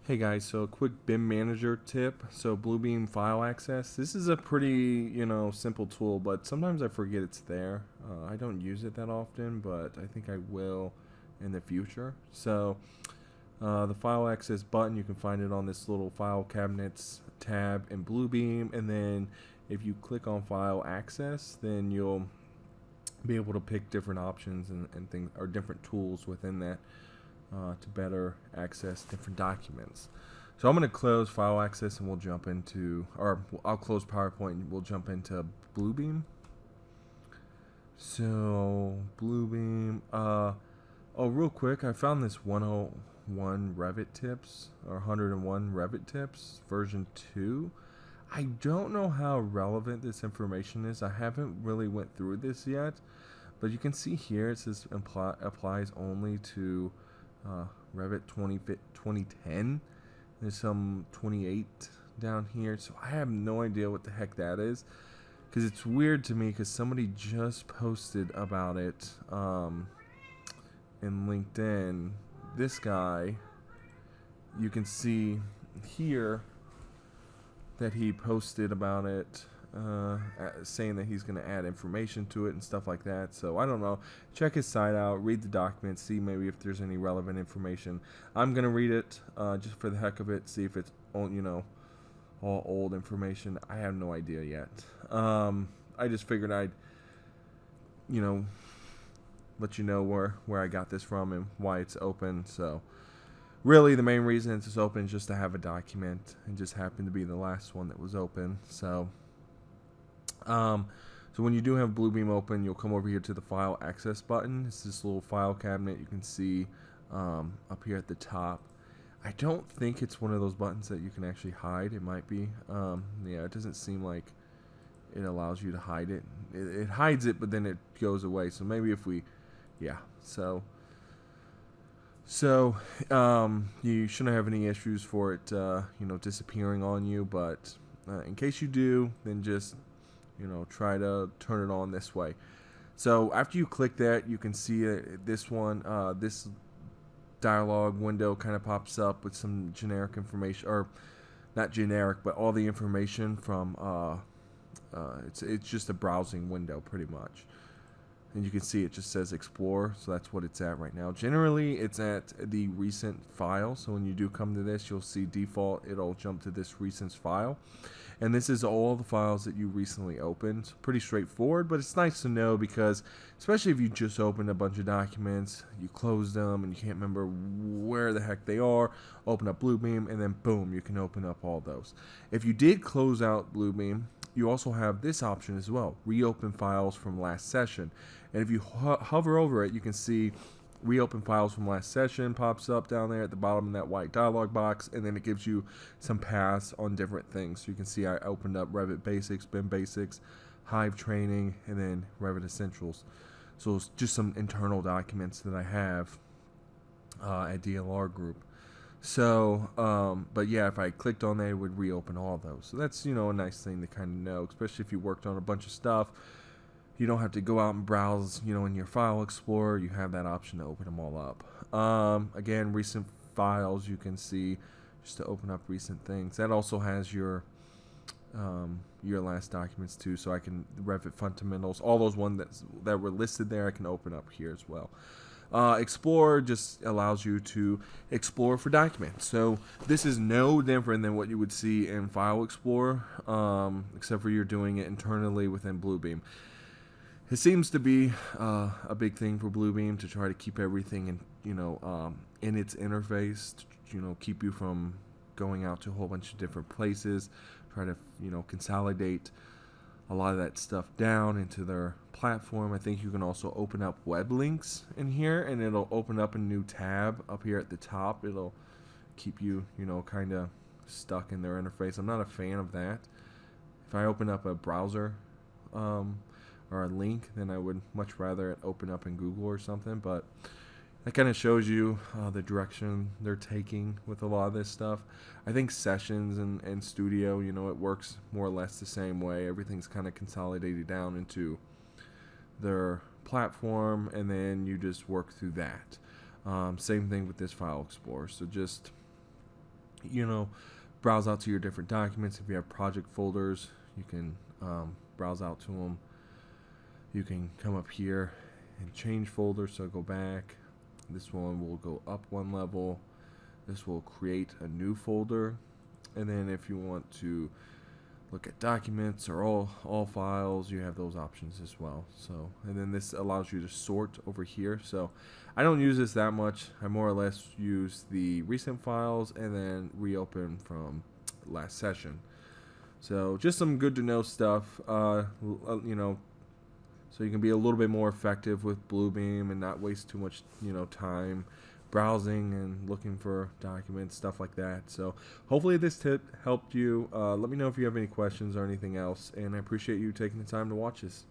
Hey guys, so a quick BIM manager tip. So Bluebeam file access. This is a pretty, simple tool, but sometimes I forget it's there. I don't use it that often, but I think I will in the future. So the file access button, you can find it on this little file cabinets tab in Bluebeam, and then if you click on file access, then you'll be able to pick different options and things or different tools within that to better access different documents. So I'm going to close file access and we'll jump into, or I'll close PowerPoint and we'll jump into Bluebeam. So Bluebeam, oh, real quick, I found this 101 Revit tips or 101 Revit tips version 2. I don't know how relevant this information is. I haven't really went through this yet, but you can see here it says applies only to Revit 2010. There's some 28 down here, so I have no idea what the heck that is, because it's weird to me because somebody just posted about it in LinkedIn. This guy, you can see here that he posted about it, saying that he's going to add information to it and stuff like that. So I don't know. Check his site out, read the document, see maybe if there's any relevant information. I'm going to read it just for the heck of it, see if it's all old information. I have no idea yet. I just figured I'd let you know where I got this from and why it's open. So really the main reason it's open is just to have a document, and just happened to be the last one that was open. So so when you do have Bluebeam open, you'll come over here to the file access button. It's this little file cabinet you can see up here at the top. I don't think it's one of those buttons that you can actually hide. It might be. Yeah, it doesn't seem like it allows you to hide it. It hides it, but then it goes away. So maybe if we, yeah. So you shouldn't have any issues for it, disappearing on you. But in case you do, then just try to turn it on this way. So after you click that, you can see this dialog window kind of pops up with some generic information, or not generic, but all the information from it's just a browsing window pretty much. And you can see it just says explore, so that's what it's at right now. Generally it's at the recent file, so when you do come to this, you'll see default it'll jump to this recent file, and this is all the files that you recently opened. Pretty straightforward, but it's nice to know, because especially if you just opened a bunch of documents, you close them and you can't remember where the heck they are, open up Bluebeam, and then boom, you can open up all those. If you did close out Bluebeam, you also have this option as well, reopen files from last session. And if you hover over it, you can see reopen files from last session pops up down there at the bottom of that white dialog box, and then it gives you some paths on different things. So you can see I opened up Revit Basics, BIM Basics, Hive Training, and then Revit Essentials. So it's just some internal documents that I have at DLR Group. So, but yeah, if I clicked on that, it would reopen all those. So that's, a nice thing to kind of know, especially if you worked on a bunch of stuff. You don't have to go out and browse, in your file explorer. You have that option to open them all up. Again, recent files, you can see just to open up recent things. That also has your last documents too. So I can Revit fundamentals, all those ones that were listed there, I can open up here as well. Explorer just allows you to explore for documents. So this is no different than what you would see in File Explorer, except for you're doing it internally within Bluebeam. It seems to be a big thing for Bluebeam to try to keep everything in its interface, to keep you from going out to a whole bunch of different places. Try to consolidate a lot of that stuff down into their platform. I think you can also open up web links in here, and it'll open up a new tab up here at the top. It'll keep you, kind of stuck in their interface. I'm not a fan of that. If I open up a browser or a link, then I would much rather it open up in Google or something. But that kind of shows you the direction they're taking with a lot of this stuff. I think Sessions and Studio, it works more or less the same way. Everything's kind of consolidated down into their platform, and then you just work through that. Same thing with this File Explorer. So just you know, browse out to your different documents. If you have project folders, you can browse out to them. You can come up here and change folders. So go back. This one will go up one level. This will create a new folder. And then if you want to look at documents or all files, you have those options as well. So, and then this allows you to sort over here. So I don't use this that much. I more or less use the recent files and then reopen from last session. So just some good to know stuff, you know, so you can be a little bit more effective with Bluebeam and not waste too much, you know, time browsing and looking for documents, stuff like that. So hopefully this tip helped you. Let me know if you have any questions or anything else, and I appreciate you taking the time to watch this.